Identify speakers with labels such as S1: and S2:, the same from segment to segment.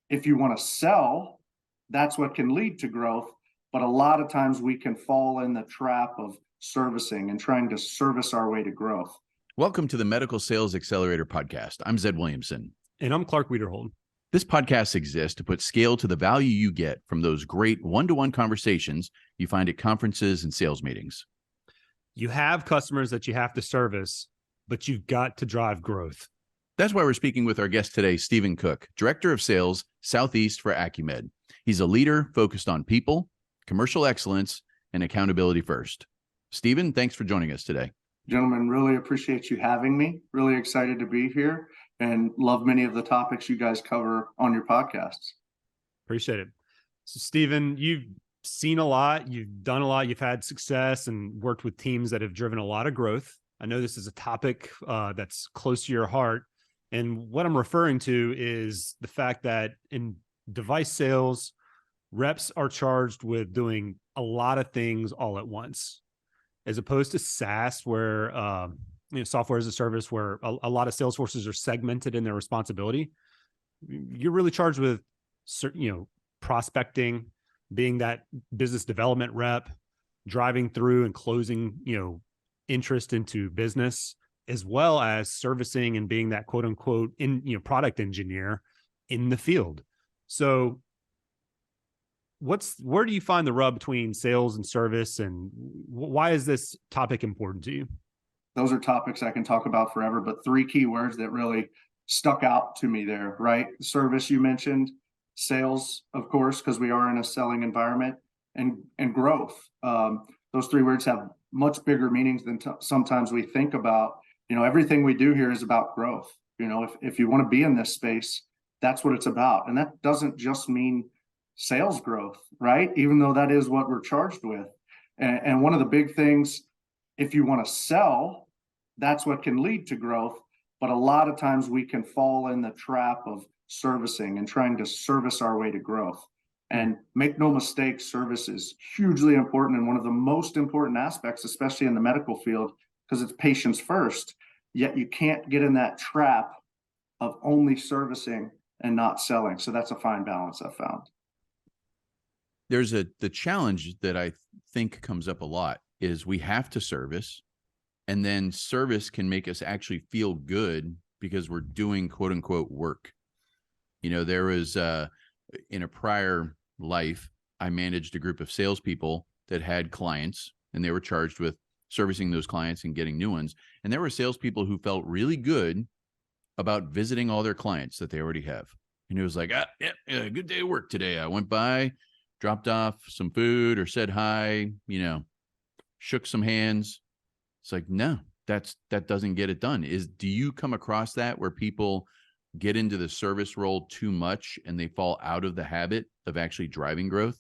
S1: If you want to sell, that's what can lead to growth. But a lot of times we can fall in the trap of servicing and trying to service our way to growth.
S2: Welcome to the Medical Sales Accelerator podcast. I'm Zed Williamson.
S3: And I'm Clark Wiederhold.
S2: This podcast exists to put scale to the value you get from those great one-to-one conversations you find at conferences and sales meetings.
S3: You have customers that you have to service, but you've got to drive growth.
S2: That's why we're speaking with our guest today, Stephen Cook, Director of Sales Southeast for Acumed. He's a leader focused on people, commercial excellence, and accountability first. Stephen, thanks for joining us today.
S1: Gentlemen, really appreciate you having me. Really excited to be here and love many of the topics you guys cover on your podcasts.
S3: Appreciate it. So, Stephen, you've seen a lot, you've done a lot, you've had success and worked with teams that have driven a lot of growth. I know this is a topic that's close to your heart. And what I'm referring to is the fact that in device sales, reps are charged with doing a lot of things all at once, as opposed to SaaS, where software as a service, where a lot of sales forces are segmented in their responsibility. You're really charged with certain, prospecting, being that business development rep, driving through and closing, interest into business, as well as servicing and being that quote unquote product engineer in the field. So where do you find the rub between sales and service, and why is this topic important to you?
S1: Those are topics I can talk about forever, but three key words that really stuck out to me there, right? Service, you mentioned, sales, of course, because we are in a selling environment, and growth. Those three words have much bigger meanings than sometimes we think about. Everything we do here is about growth. If you want to be in this space, that's what it's about. And that doesn't just mean sales growth, right? Even though that is what we're charged with. And one of the big things, if you want to sell, that's what can lead to growth. But a lot of times we can fall in the trap of servicing and trying to service our way to growth. And make no mistake, service is hugely important and one of the most important aspects, especially in the medical field, because it's patients first. Yet you can't get in that trap of only servicing and not selling. So that's a fine balance I've found.
S2: There's the challenge that I think comes up a lot is we have to service, and then service can make us actually feel good because we're doing quote unquote work. There was in a prior life, I managed a group of salespeople that had clients, and they were charged with servicing those clients and getting new ones. And there were salespeople who felt really good about visiting all their clients that they already have. And it was like, yeah, good day of work today. I went by, dropped off some food or said hi, shook some hands. It's like, no, that doesn't get it done. Do you come across that where people get into the service role too much and they fall out of the habit of actually driving growth?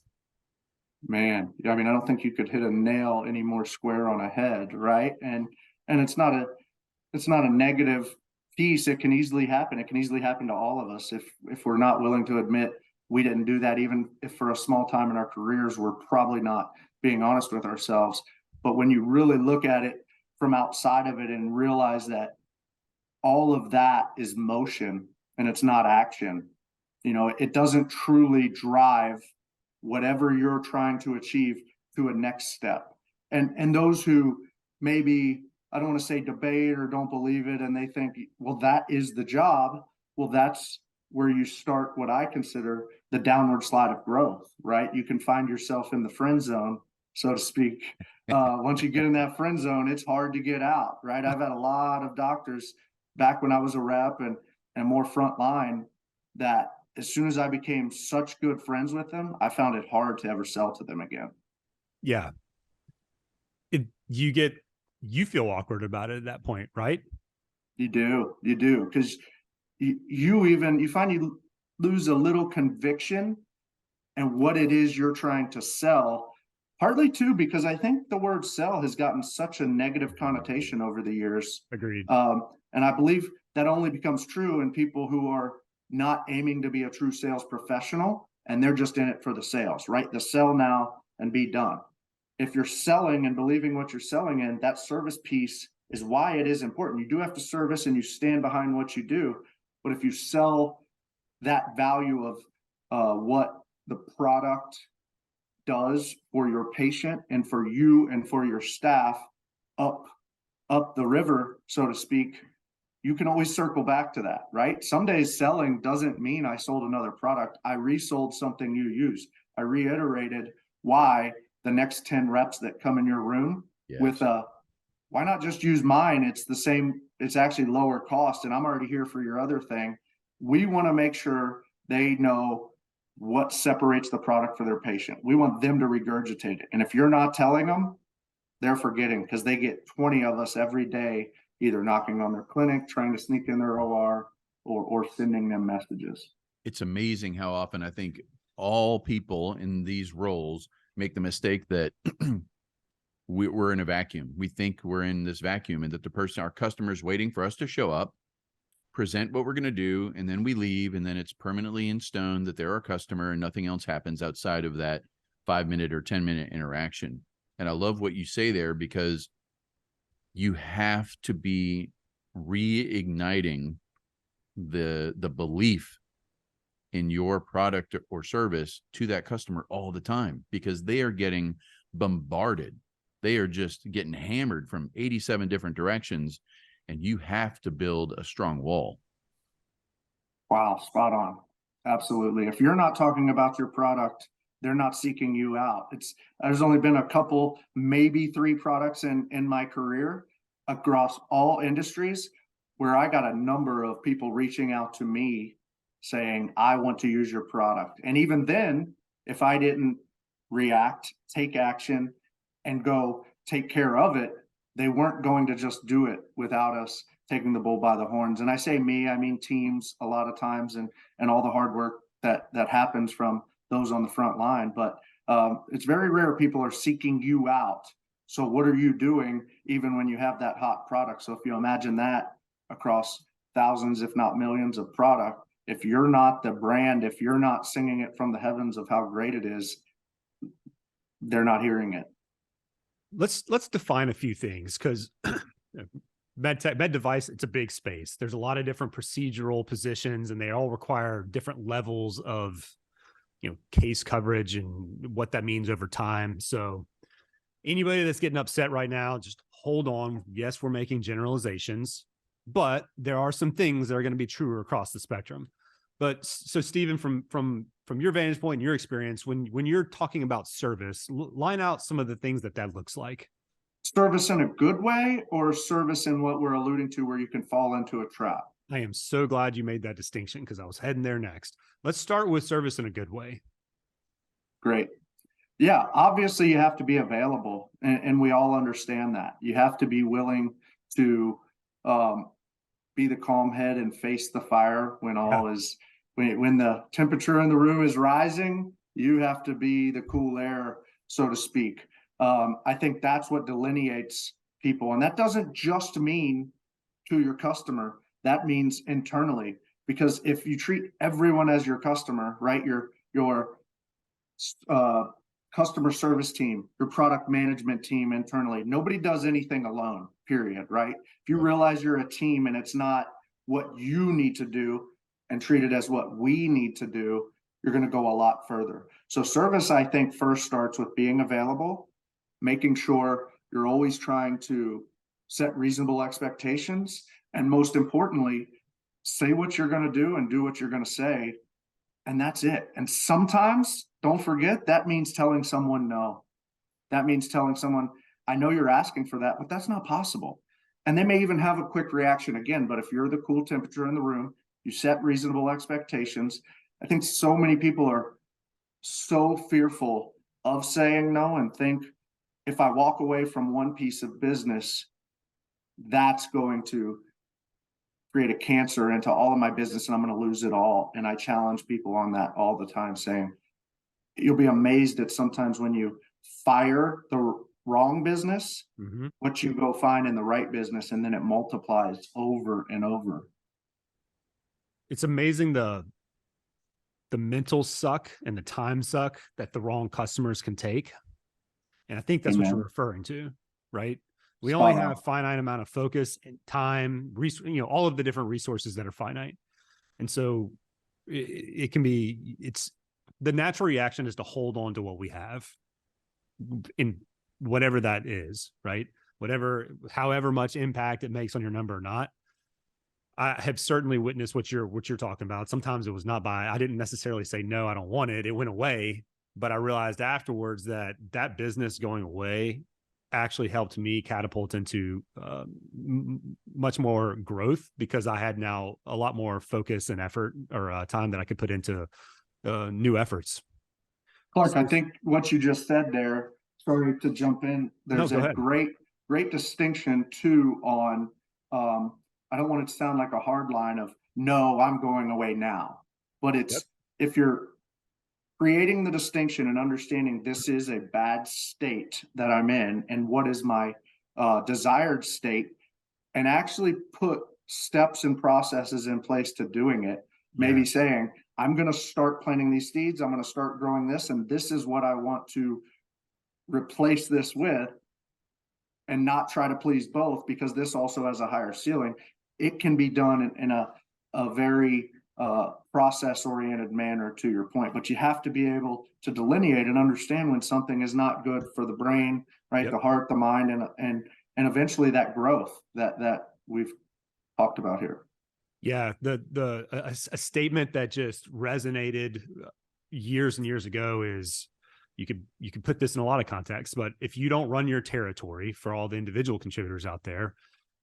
S1: Man, I don't think you could hit a nail any more square on a head, right? And it's not a negative piece. It can easily happen. It can easily happen to all of us if we're not willing to admit we didn't do that. Even if for a small time in our careers, we're probably not being honest with ourselves. But when you really look at it from outside of it and realize that all of that is motion and it's not action, it doesn't truly drive whatever you're trying to achieve to a next step. And those who maybe, I don't want to say debate or don't believe it, and they think, well, that is the job. Well, that's where you start what I consider the downward slide of growth, right? You can find yourself in the friend zone, so to speak. Once you get in that friend zone, it's hard to get out, right? I've had a lot of doctors back when I was a rep and more frontline that as soon as I became such good friends with them, I found it hard to ever sell to them again.
S3: Yeah. You feel awkward about it at that point, right?
S1: You do. Because you find you lose a little conviction and what it is you're trying to sell. Partly too, because I think the word sell has gotten such a negative connotation over the years.
S3: Agreed.
S1: And I believe that only becomes true in people who are not aiming to be a true sales professional, and they're just in it for the sales, right? The sell now and be done. If you're selling and believing what you're selling in, that service piece is why it is important. You do have to service and you stand behind what you do. But if you sell that value of what the product does for your patient and for you and for your staff up the river, so to speak, you can always circle back to that, right? Some days selling doesn't mean I sold another product. I resold something you used. I reiterated why the next 10 reps that come in your room with why not just use mine? It's the same, it's actually lower cost, and I'm already here for your other thing. We want to make sure they know what separates the product for their patient. We want them to regurgitate it. And if you're not telling them, they're forgetting, because they get 20 of us every day, either knocking on their clinic, trying to sneak in their OR, or sending them messages.
S2: It's amazing how often I think all people in these roles make the mistake that we're in a vacuum. We think we're in this vacuum, and that our customer's waiting for us to show up, present what we're going to do, and then we leave, and then it's permanently in stone that they're our customer and nothing else happens outside of that 5-minute or 10-minute interaction. And I love what you say there, because you have to be reigniting the belief in your product or service to that customer all the time, because they are getting bombarded. They are just getting hammered from 87 different directions, and you have to build a strong wall.
S1: Wow, spot on. Absolutely. If you're not talking about your product, they're not seeking you out. There's only been a couple, maybe 3 products in my career across all industries where I got a number of people reaching out to me saying, I want to use your product. And even then, if I didn't react, take action, and go take care of it, they weren't going to just do it without us taking the bull by the horns. And I say me, I mean teams a lot of times, and all the hard work that happens from those on the front line. But it's very rare people are seeking you out. So what are you doing even when you have that hot product? So if you imagine that across thousands, if not millions of product, if you're not the brand, if you're not singing it from the heavens of how great it is, they're not hearing it.
S3: Let's define a few things, because med device, it's a big space. There's a lot of different procedural positions, and they all require different levels of, case coverage and what that means over time. So anybody that's getting upset right now, just hold on. Yes, we're making generalizations, but there are some things that are going to be truer across the spectrum. But so Stephen, from your vantage point and your experience, when you're talking about service, line out some of the things that looks like.
S1: Service in a good way, or service in what we're alluding to where you can fall into a trap?
S3: I am so glad you made that distinction, because I was heading there next. Let's start with service in a good way.
S1: Great. Yeah, obviously you have to be available, and we all understand that. You have to be willing to be the calm head and face the fire when when the temperature in the room is rising. You have to be the cool air, so to speak. I think that's what delineates people. And that doesn't just mean to your customer, that means internally. Because if you treat everyone as your customer, right, your customer service team, your product management team internally, nobody does anything alone, period, right? If you realize you're a team and it's not what you need to do and treat it as what we need to do, you're going to go a lot further. So service, I think, first starts with being available, making sure you're always trying to set reasonable expectations, and most importantly, say what you're going to do and do what you're going to say, and that's it. And sometimes, don't forget, that means telling someone no. That means telling someone, I know you're asking for that, but that's not possible. And they may even have a quick reaction again, but if you're the cool temperature in the room, you set reasonable expectations. I think so many people are so fearful of saying no and think, if I walk away from one piece of business, that's going to create a cancer into all of my business and I'm going to lose it all. And I challenge people on that all the time, saying, you'll be amazed at sometimes when you fire the wrong business, what you go find in the right business, and then it multiplies over and over.
S3: It's amazing the mental suck and the time suck that the wrong customers can take. And I think that's what you're referring to, right? We only have a finite amount of focus and time, all of the different resources that are finite. And so it can be, it's the natural reaction is to hold on to what we have in whatever that is, right? However much impact it makes on your number or not. I have certainly witnessed what you're talking about. Sometimes it was not I didn't necessarily say, no, I don't want it. It went away, but I realized afterwards that business going away actually helped me catapult into much more growth, because I had now a lot more focus and effort, or time that I could put into new efforts.
S1: Clark, I think what you just said there, sorry to jump in, there's
S3: go
S1: a
S3: ahead.
S1: great distinction too on, I don't want it to sound like a hard line of, no, I'm going away now. But it's, if you're creating the distinction and understanding this is a bad state that I'm in, and what is my desired state, and actually put steps and processes in place to doing it. Maybe saying, I'm going to start planting these seeds, I'm going to start growing this, and this is what I want to replace this with, and not try to please both, because this also has a higher ceiling. It can be done in a very process-oriented manner, to your point, but you have to be able to delineate and understand when something is not good for the brain, right? The heart, the mind, and eventually that growth that we've talked about here.
S3: Yeah, a statement that just resonated years and years ago is, you could put this in a lot of contexts, but if you don't run your territory, for all the individual contributors out there,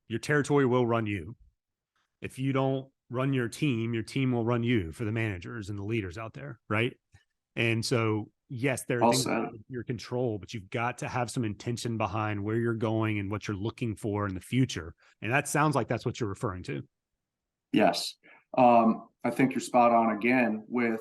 S3: your territory will run you. If you don't run your team will run you, for the managers and the leaders out there, right? And so, yes, there are things out of your control, but you've got to have some intention behind where you're going and what you're looking for in the future. And that sounds like that's what you're referring to.
S1: Yes. I think you're spot on again with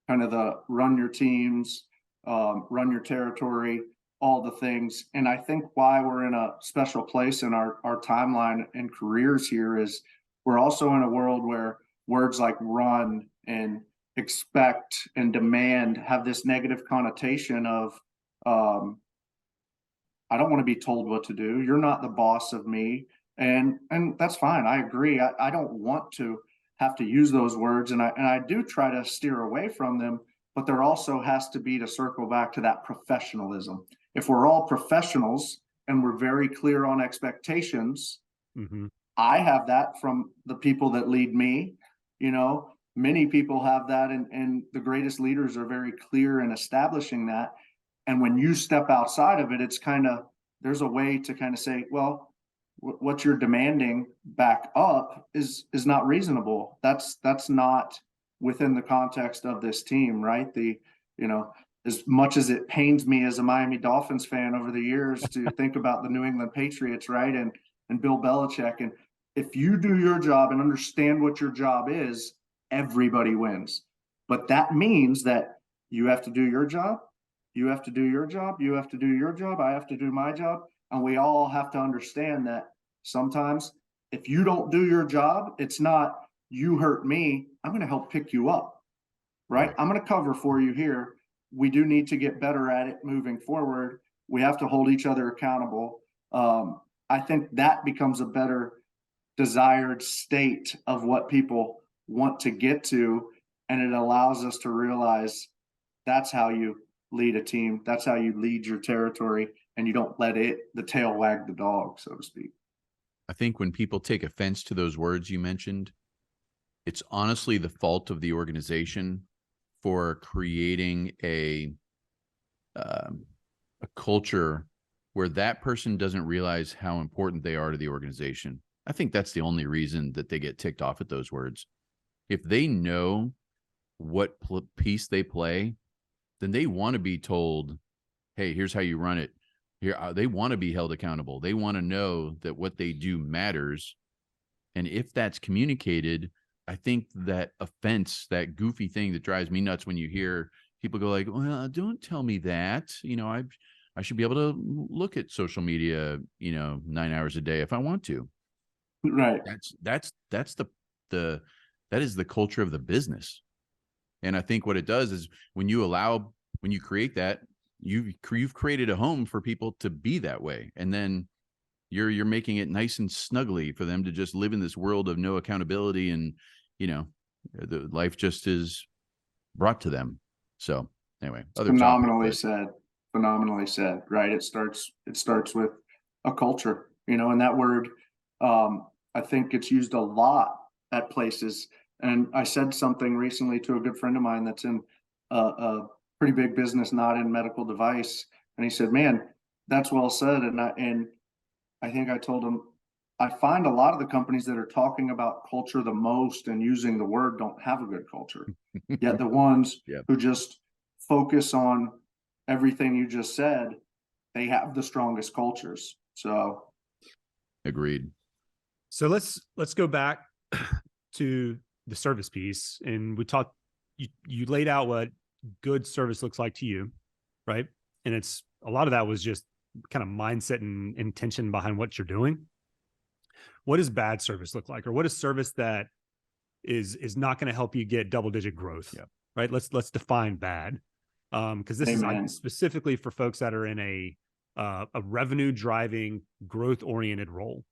S1: kind of the run your teams, run your territory, all the things. And I think why we're in a special place in our timeline and careers here is we're also in a world where words like run and expect and demand have this negative connotation of, I don't want to be told what to do. You're not the boss of me. And that's fine. I agree. I don't want to have to use those words, and I do try to steer away from them, but there also has to be, to circle back to that professionalism. If we're all professionals and we're very clear on expectations, I have that from the people that lead me. You know, many people have that, and the greatest leaders are very clear in establishing that. And when you step outside of it, it's kind of, there's a way to kind of say, well, what you're demanding back up is not reasonable. That's not within the context of this team, right? As much as it pains me as a Miami Dolphins fan over the years to think about the New England Patriots, right? And Bill Belichick. And if you do your job and understand what your job is, everybody wins. But that means that you have to do your job. You have to do your job. You have to do your job. I have to do my job. And we all have to understand that sometimes if you don't do your job, it's not, you hurt me, I'm going to help pick you up, right? I'm going to cover for you here. We do need to get better at it moving forward. We have to hold each other accountable. I think that becomes a better desired state of what people want to get to. And it allows us to realize that's how you lead a team. That's how you lead your territory. And you don't let the tail wag the dog, so to speak.
S2: I think when people take offense to those words you mentioned, it's honestly the fault of the organization for creating a culture where that person doesn't realize how important they are to the organization. I think that's the only reason that they get ticked off at those words. If they know what piece they play, then they want to be told, hey, here's how you run it. Here, they want to be held accountable. They want to know that what they do matters. And if that's communicated, I think that offense, that goofy thing that drives me nuts when you hear people go like, well, don't tell me that, I should be able to look at social media, 9 hours a day if I want to.
S1: Right.
S2: That is the culture of the business. And I think what it does is when you create that, you've created a home for people to be that way. And then you're making it nice and snuggly for them to just live in this world of no accountability and, The life just is brought to them. So anyway, other
S1: Phenomenally
S2: topic,
S1: said. Phenomenally said, right? It starts with a culture, you know, and that word, I think it's used a lot at places. And I said something recently to a good friend of mine that's in a pretty big business, not in medical device. And he said, man, that's well said. And I think I told him, I find a lot of the companies that are talking about culture the most and using the word don't have a good culture.
S2: but
S1: Yet the ones
S2: Yeah.
S1: who just focus on everything you just said, they have the strongest cultures. So
S2: agreed.
S3: So let's go back to the service piece, and we talked. You laid out what good service looks like to you, right? And it's a lot of that was just kind of mindset and intention behind what you're doing. What does bad service look like, or what is service that is not going to help you get double-digit growth?
S2: Yeah.
S3: Right. Let's define bad, because this
S1: Amen.
S3: is specifically for folks that are in a revenue-driving, growth-oriented role.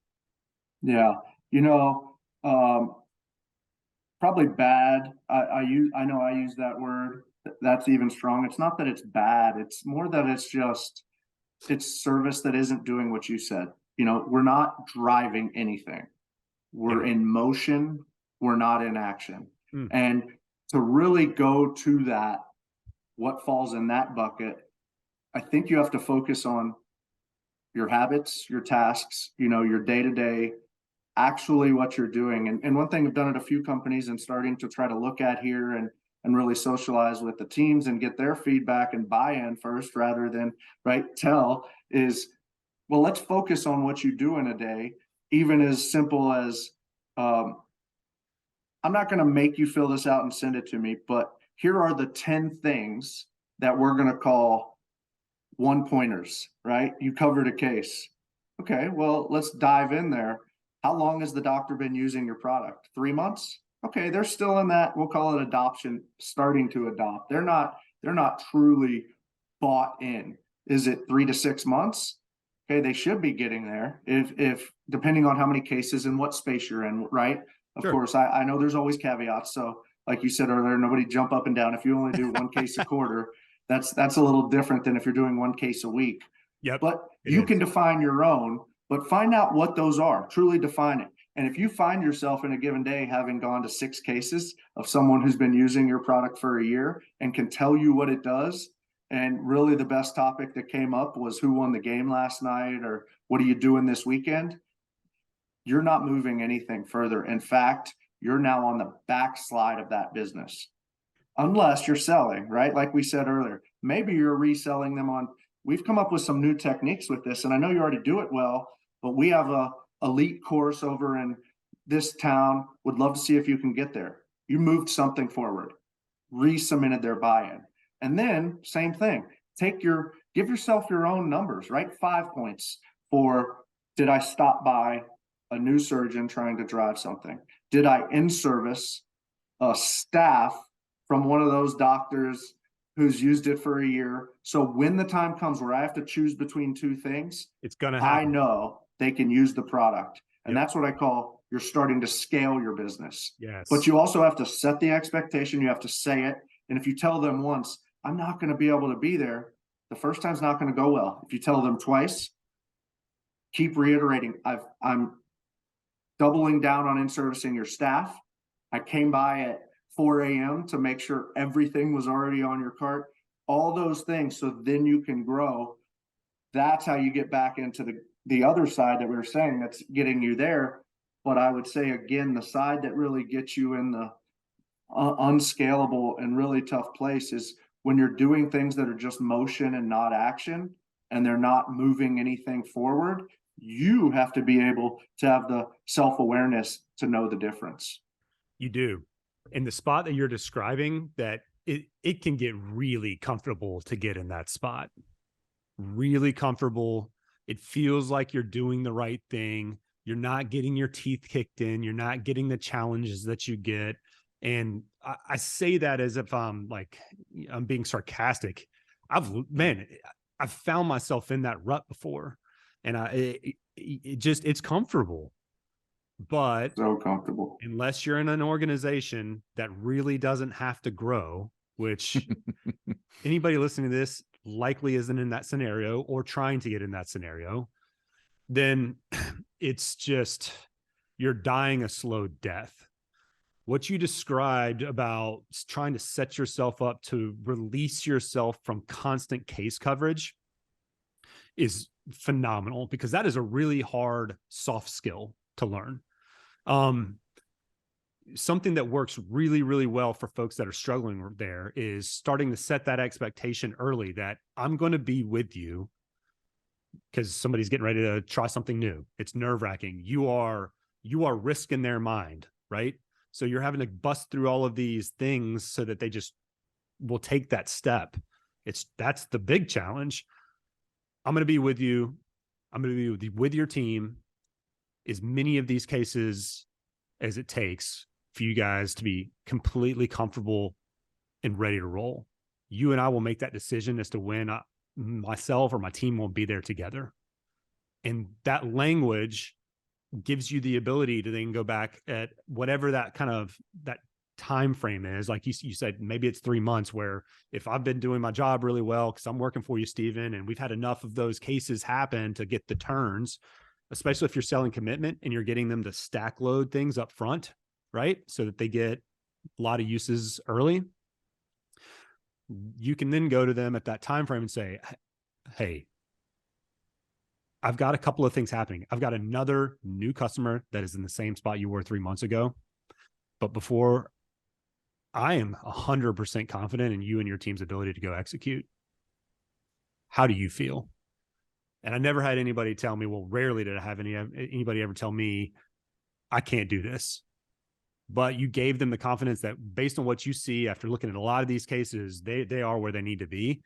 S1: yeah, you know, probably bad. I know I use that word. That's even strong. It's not that it's bad. It's more that it's service that isn't doing what you said. You know, we're not driving anything. We're
S3: Yeah.
S1: in motion. We're not in action.
S3: Mm.
S1: And to really go to that, what falls in that bucket, I think you have to focus on your habits, your tasks, you know, your day to day, actually what you're doing. And one thing I've done at a few companies and starting to try to look at here and really socialize with the teams and get their feedback and buy-in first rather than tell is, well, let's focus on what you do in a day, even as simple as I'm not going to make you fill this out and send it to me, but here are the 10 things that we're going to call one pointers, right? You covered a case. Okay, well, let's dive in there. How long has the doctor been using your product? 3 months? Okay, they're still in that, we'll call it adoption, starting to adopt. They're not truly bought in. Is it 3 to 6 months? Okay, they should be getting there if depending on how many cases and what space you're in, right? Of
S3: Sure.
S1: course, I know there's always caveats. So like you said earlier, nobody jump up and down. If you only do one case a quarter, that's a little different than if you're doing one case a week.
S3: Yep.
S1: But
S3: it
S1: you
S3: is.
S1: can define your own, but find out what those are, truly define it. And if you find yourself in a given day having gone to 6 cases of someone who's been using your product for a year and can tell you what it does, and really the best topic that came up was who won the game last night or what are you doing this weekend, you're not moving anything further. In fact, you're now on the backslide of that business. Unless you're selling, right? Like we said earlier, maybe you're reselling them on, we've come up with some new techniques with this, and I know you already do it well, but we have a elite course over in this town. Would love to see if you can get there. You moved something forward, re-cemented their buy-in. And then same thing, give yourself your own numbers, right? 5 points for, did I stop by a new surgeon trying to drive something? Did I in-service a staff from one of those doctors who's used it for a year? So when the time comes where I have to choose between 2 things,
S3: It's going to happen.
S1: I know they can use the product. And
S3: Yep.
S1: that's what I call, you're starting to scale your business.
S3: Yes.
S1: But you also have to set the expectation. You have to say it. And if you tell them once, I'm not going to be able to be there, the first time's not going to go well. If you tell them twice, keep reiterating, I'm doubling down on in-servicing your staff. I came by at 4 a.m. to make sure everything was already on your cart, all those things. So then you can grow. That's how you get back into the other side that we were saying that's getting you there. But I would say, again, the side that really gets you in the unscalable and really tough place is when you're doing things that are just motion and not action, and they're not moving anything forward. You have to be able to have the self-awareness to know the difference.
S3: You do. In the spot that you're describing, that it can get really comfortable to get in that spot. Really comfortable. It feels like you're doing the right thing. You're not getting your teeth kicked in. You're not getting the challenges that you get. And I say that as if I'm being sarcastic. I've found myself in that rut before, and it's comfortable. But
S1: So comfortable.
S3: unless you're in an organization that really doesn't have to grow, which anybody listening to this likely isn't in that scenario or trying to get in that scenario, then it's just, you're dying a slow death. What you described about trying to set yourself up to release yourself from constant case coverage is phenomenal, because that is a really hard soft skill to learn. Something that works really, really well for folks that are struggling there is starting to set that expectation early, that I'm going to be with you because somebody's getting ready to try something new. It's nerve-wracking. You are risking their mind, right? So you're having to bust through all of these things so that they just will take that step. That's the big challenge. I'm going to be with you. I'm going to be with your team as many of these cases as it takes for you guys to be completely comfortable and ready to roll. You and I will make that decision as to when myself or my team will be there together. And that language gives you the ability to then go back at whatever that time frame is. Like you said, maybe it's 3 months, where if I've been doing my job really well, because I'm working for you, Stephen, and we've had enough of those cases happen to get the turns, especially if you're selling commitment and you're getting them to stack load things up front, right? So that they get a lot of uses early. You can then go to them at that time frame and say, hey, I've got a couple of things happening. I've got another new customer that is in the same spot you were 3 months ago. But before I am 100% confident in you and your team's ability to go execute, how do you feel? And I never had anybody tell me, well, rarely did I have anybody ever tell me, I can't do this. But you gave them the confidence that based on what you see after looking at a lot of these cases, they are where they need to be.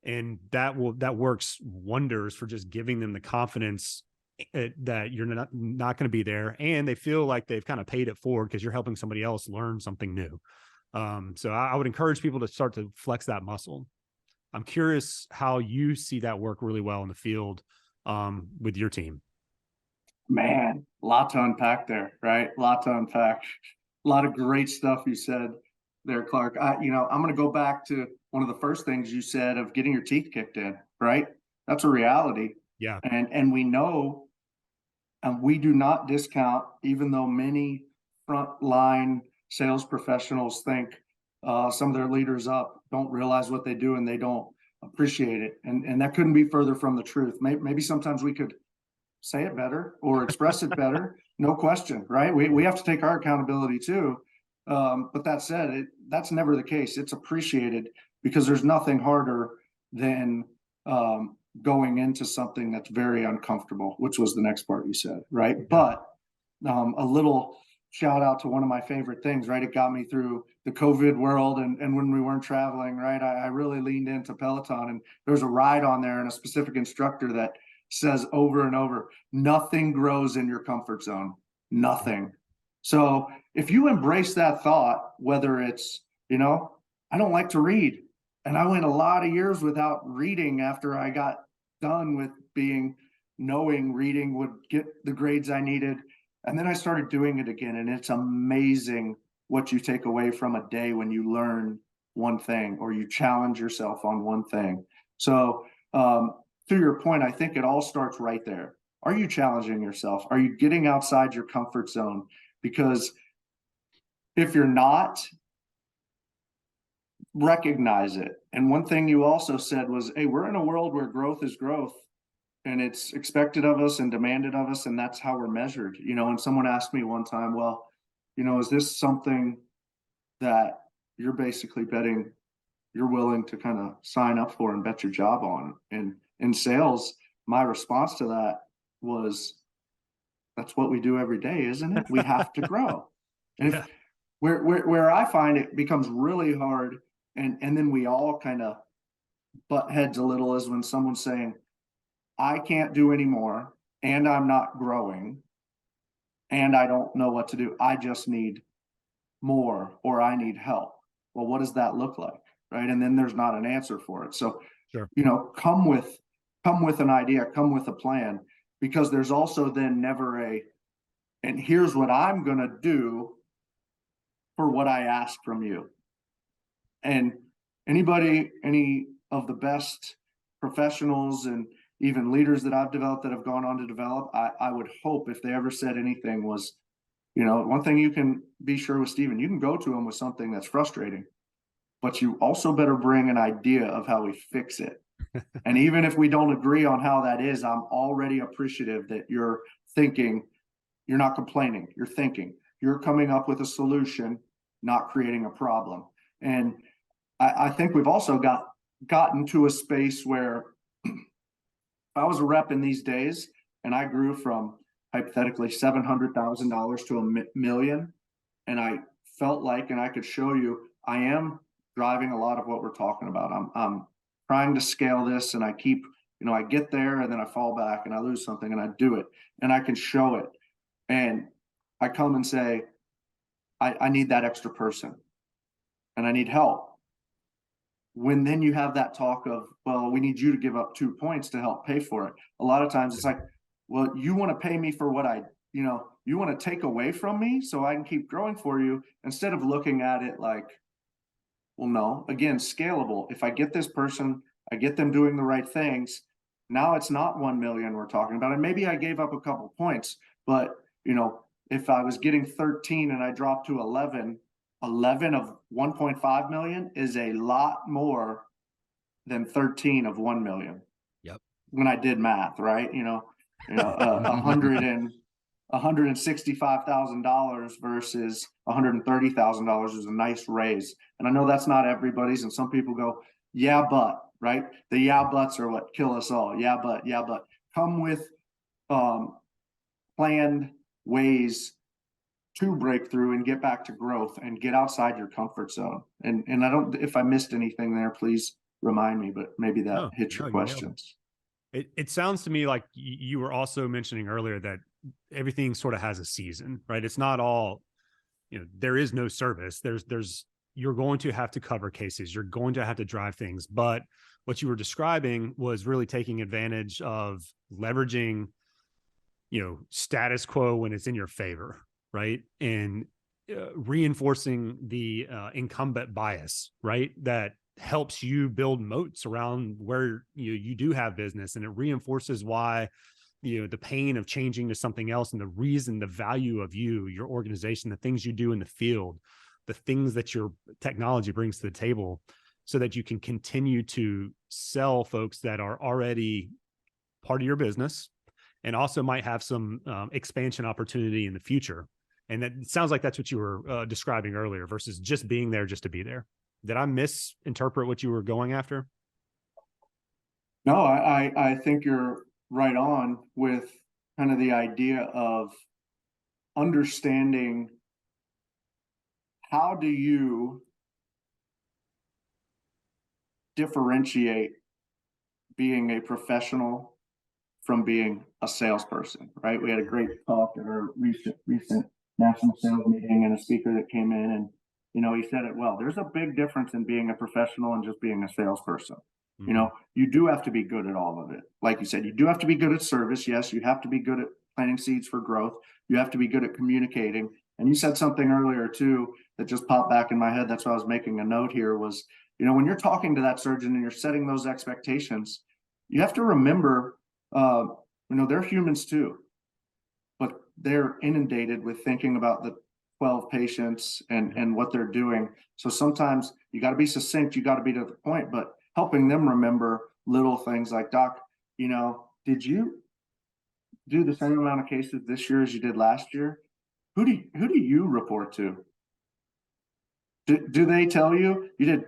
S3: And that works wonders for just giving them the confidence that you're not going to be there. And they feel like they've kind of paid it forward because you're helping somebody else learn something new. So I would encourage people to start to flex that muscle. I'm curious how you see that work really well in the field with your team.
S1: Man, a lot to unpack there, right? A lot to unpack. A lot of great stuff you said there, Clark. I'm going to go back to one of the first things you said of getting your teeth kicked in, right? That's a reality.
S3: Yeah.
S1: And we know, and we do not discount, even though many frontline sales professionals think some of their leaders up don't realize what they do and they don't appreciate it. And that couldn't be further from the truth. Maybe sometimes we could say it better or express it better. No question, right? We have to take our accountability too. But that said, that's never the case. It's appreciated because there's nothing harder than going into something that's very uncomfortable, which was the next part you said, right? Yeah. But a little shout out to one of my favorite things, right? It got me through the COVID world and when we weren't traveling, right? I really leaned into Peloton, and there's a ride on there and a specific instructor that says over and over, nothing grows in your comfort zone, nothing. So if you embrace that thought, whether it's, I don't like to read, and I went a lot of years without reading after I got done with knowing reading would get the grades I needed. And then I started doing it again. And it's amazing what you take away from a day when you learn one thing or you challenge yourself on one thing. So to your point, I think it all starts right there. Are you challenging yourself? Are you getting outside your comfort zone? Because if you're not, recognize it. And one thing you also said was, hey, we're in a world where growth is growth and it's expected of us and demanded of us. And that's how we're measured. And someone asked me one time, well, is this something that you're basically betting you're willing to kind of sign up for and bet your job on? And in sales, my response to that was, that's what we do every day, isn't it? We have to grow. And yeah. Where I find it becomes really hard, and then we all kind of butt heads a little, is when someone's saying, I can't do anymore, and I'm not growing, and I don't know what to do. I just need more, or I need help. Well, what does that look like? Right. And then there's not an answer for it. So, sure. Come with an idea, come with a plan, because there's also then never and here's what I'm going to do for what I ask from you. And any of the best professionals and even leaders that I've developed that have gone on to develop, I would hope if they ever said anything was, one thing you can be sure with Stephen, you can go to him with something that's frustrating, but you also better bring an idea of how we fix it. And even if we don't agree on how that is, I'm already appreciative that you're thinking, you're not complaining, you're thinking, you're coming up with a solution, not creating a problem. And I think we've also gotten to a space where if I was a rep in these days and I grew from hypothetically $700,000 to $1 million, and I felt like, and I could show you, I am driving a lot of what we're talking about. I'm trying to scale this, and I keep, I get there and then I fall back and I lose something and I do it and I can show it. And I come and say, I need that extra person and I need help. When then you have that talk of, well, we need you to give up 2 points to help pay for it. A lot of times it's like, well, you want to pay me for what you want to take away from me so I can keep growing for you, instead of looking at it like, well, no, again, scalable. If I get this person, I get them doing the right things. Now it's not 1 million we're talking about. And maybe I gave up a couple points, but if I was getting 13 and I dropped to 11 of 1.5 million is a lot more than 13 of 1 million.
S2: Yep.
S1: When I did math, right? $165,000 versus $130,000 is a nice raise. And I know that's not everybody's. And some people go, yeah, but, right? The yeah, buts are what kill us all. Yeah, but come with planned ways to break through and get back to growth and get outside your comfort zone. And I don't, if I missed anything there, please remind me, but maybe that hits your questions.
S3: It sounds to me like you were also mentioning earlier that everything sort of has a season, right? It's not all, there is no service. You're going to have to cover cases. You're going to have to drive things. But what you were describing was really taking advantage of leveraging, status quo when it's in your favor, right? And reinforcing the incumbent bias, right? That helps you build moats around where you do have business, and it reinforces why the pain of changing to something else and the value of your organization, the things you do in the field, the things that your technology brings to the table, so that you can continue to sell folks that are already part of your business and also might have some expansion opportunity in the future. And that sounds like that's what you were describing earlier versus just being there just to be there. Did I misinterpret what you were going after?
S1: No, I think you're right on with kind of the idea of understanding how do you differentiate being a professional from being a salesperson, right? We had a great talk at our recent national sales meeting, and a speaker that came in, and he said it well. There's a big difference in being a professional and just being a salesperson.
S3: Mm-hmm.
S1: You do have to be good at all of it. Like you said, you do have to be good at service. Yes, you have to be good at planting seeds for growth. You have to be good at communicating. And you said something earlier too that just popped back in my head. That's why I was making a note here was, when you're talking to that surgeon and you're setting those expectations, you have to remember, they're humans too, but they're inundated with thinking about the 12 patients and what they're doing. So sometimes you got to be succinct, you got to be to the point, but helping them remember little things like, Doc, did you do the same amount of cases this year as you did last year? Who do you report to? Do they tell you did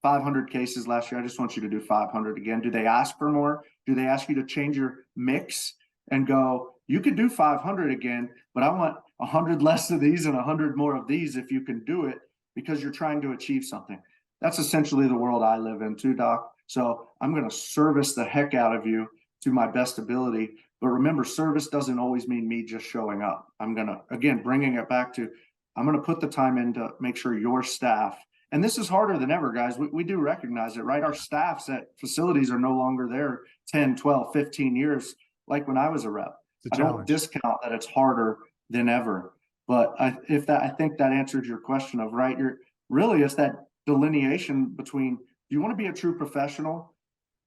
S1: 500 cases last year? I just want you to do 500 again. Do they ask for more? Do they ask you to change your mix and go, you could do 500 again, but I want 100 less of these and 100 more of these if you can do it, because you're trying to achieve something. That's essentially the world I live in too, Doc. So I'm going to service the heck out of you to my best ability. But remember, service doesn't always mean me just showing up. I'm going to, again, bringing it back to, I'm going to put the time in to make sure your staff, and this is harder than ever, guys. We do recognize it, right? Our staffs at facilities are no longer there 10, 12, 15 years like when I was a rep. I don't discount that it's harder than ever. But I think that answered your question of, right, it's that delineation between, do you want to be a true professional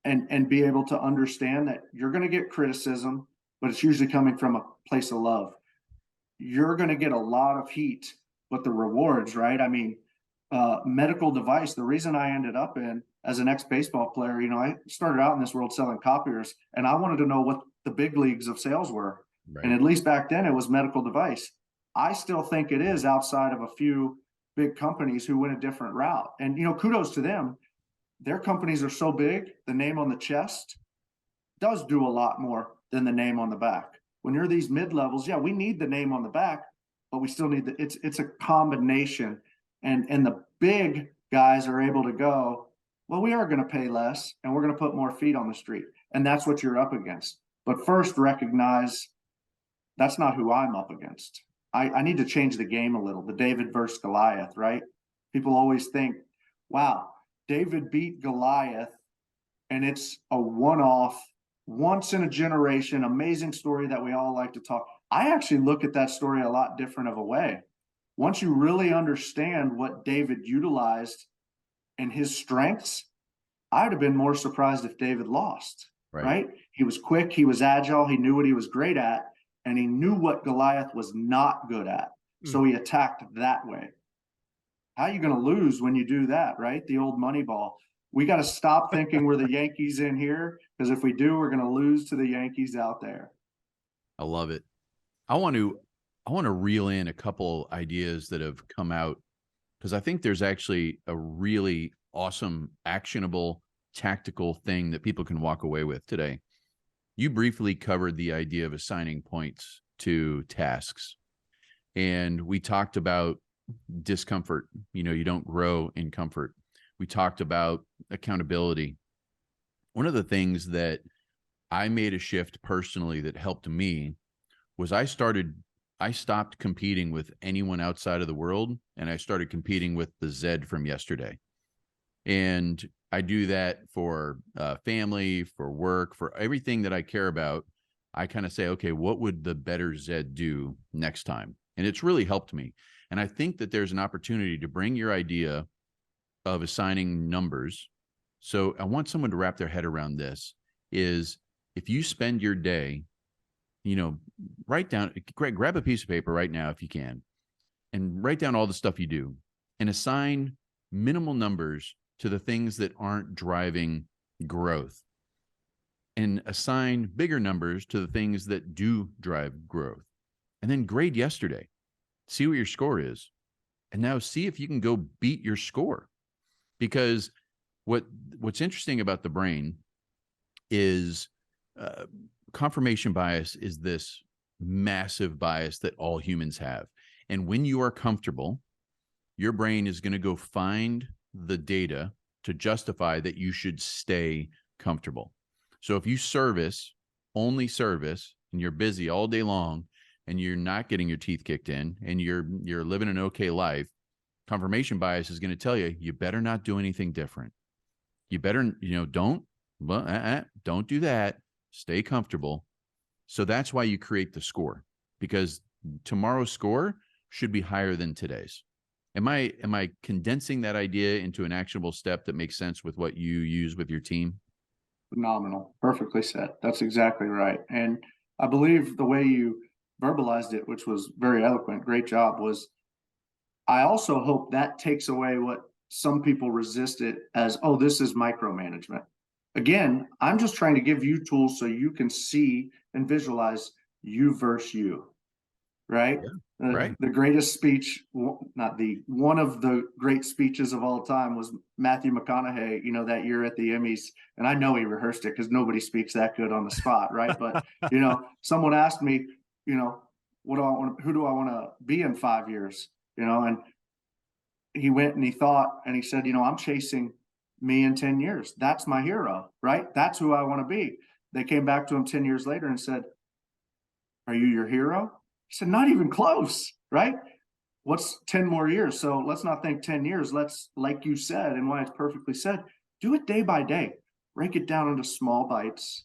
S1: and be able to understand that you're going to get criticism, but it's usually coming from a place of love. You're going to get a lot of heat, but the rewards, right? I mean, medical device, the reason I ended up in as an ex-baseball player, I started out in this world selling copiers, and I wanted to know what the big leagues of sales were.
S2: Right.
S1: And at least back then it was medical device. I still think it is, outside of a few big companies who went a different route. And, kudos to them. Their companies are so big, the name on the chest does do a lot more than the name on the back. When you're these mid-levels, yeah, we need the name on the back, but we still need it's a combination. And the big guys are able to go, well, we are going to pay less and we're going to put more feet on the street. And that's what you're up against. But first, recognize that's not who I'm up against. I need to change the game a little. The David versus Goliath, right? People always think, wow, David beat Goliath and it's a one-off, once in a generation, amazing story that we all like to talk. I actually look at that story a lot different of a way. Once you really understand what David utilized and his strengths, I'd have been more surprised if David lost, right? He was quick, he was agile, he knew what he was great at, and he knew what Goliath was not good at. So he attacked that way. How are you going to lose when you do that, right? The old Moneyball. We got to stop thinking we're the Yankees in here, because if we do, we're going to lose to the Yankees out there.
S2: I love it. I want to reel in a couple ideas that have come out, because I think there's actually a really awesome, actionable, tactical thing that people can walk away with today. You briefly covered the idea of assigning points to tasks, and we talked about discomfort. You don't grow in comfort. We talked about accountability. One of the things that I made a shift personally that helped me was I stopped competing with anyone outside of the world, and I started competing with the Zed from yesterday. And I do that for family, for work, for everything that I care about. I kind of say, okay, what would the better Zed do next time? And it's really helped me. And I think that there's an opportunity to bring your idea of assigning numbers. So I want someone to wrap their head around this, is if you spend your day, write down, grab a piece of paper right now if you can, and write down all the stuff you do and assign minimal numbers to the things that aren't driving growth, and assign bigger numbers to the things that do drive growth. And then grade yesterday, see what your score is. And now see if you can go beat your score. Because what's interesting about the brain is confirmation bias is this massive bias that all humans have. And when you are comfortable, your brain is going to go find the data to justify that you should stay comfortable. So if you only service, and you're busy all day long, and you're not getting your teeth kicked in, and you're living an okay life, confirmation bias is going to tell you, you better not do anything different. You better, don't do that. Stay comfortable. So that's why you create the score, because tomorrow's score should be higher than today's. Am I condensing that idea into an actionable step that makes sense with what you use with your team?
S1: Phenomenal. Perfectly said. That's exactly right. And I believe the way you verbalized it, which was very eloquent, great job, was I also hope that takes away what some people resist it as, oh, this is micromanagement. Again, I'm just trying to give you tools so you can see and visualize you versus you, right?
S2: Yeah. Right.
S1: The greatest speech, one of the great speeches of all time was Matthew McConaughey, that year at the Emmys. And I know he rehearsed it because nobody speaks that good on the spot, right? But, someone asked me, who do I want to be in 5 years? And he went and he thought, and he said, I'm chasing me in 10 years. That's my hero, right? That's who I want to be. They came back to him 10 years later and said, are you your hero? He said, not even close, right? What's 10 more years? So let's not think 10 years. Let's, like you said, and why it's perfectly said, do it day by day. Break it down into small bites.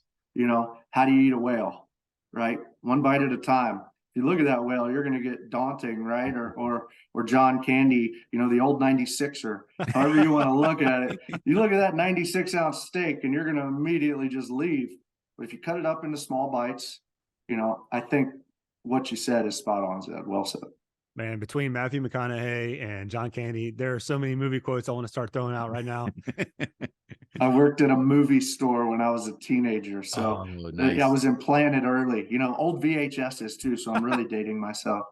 S1: How do you eat a whale, right? One bite at a time. you look at that whale, you're going to get daunting, right? Or John Candy, the old 96er, however you want to look at it. You look at that 96-ounce steak and you're going to immediately just leave. But if you cut it up into small bites, I think what you said is spot on, Zed. Well said.
S3: Man, between Matthew McConaughey and John Candy, there are so many movie quotes I want to start throwing out right now.
S1: I worked at a movie store when I was a teenager, so
S2: nice.
S1: I was implanted early. Old VHSs too, so I'm really dating myself.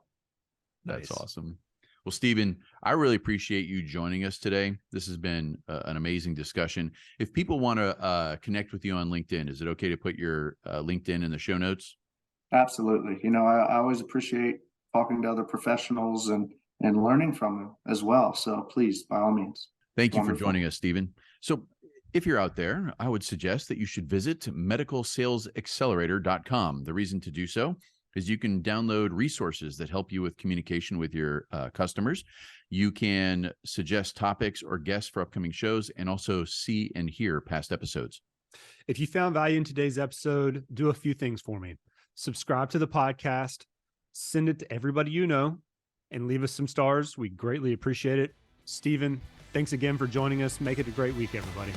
S2: That's
S3: Nice.
S2: awesome. Well, Stephen, I really appreciate you joining us today. This has been an amazing discussion. If people want to connect with you on LinkedIn, is it okay to put your LinkedIn in the show notes?
S1: Absolutely. I always appreciate talking to other professionals and learning from them as well. So please, by all means.
S2: Thank you for
S1: Wonderful.
S2: joining us, Stephen. So if you're out there, I would suggest that you should visit medicalsalesaccelerator.com. The reason to do so is you can download resources that help you with communication with your customers. You can suggest topics or guests for upcoming shows and also see and hear past episodes.
S3: If you found value in today's episode, do a few things for me. Subscribe to the podcast, send it to everybody you know, and leave us some stars. We greatly appreciate it. Stephen, thanks again for joining us. Make it a great week, everybody.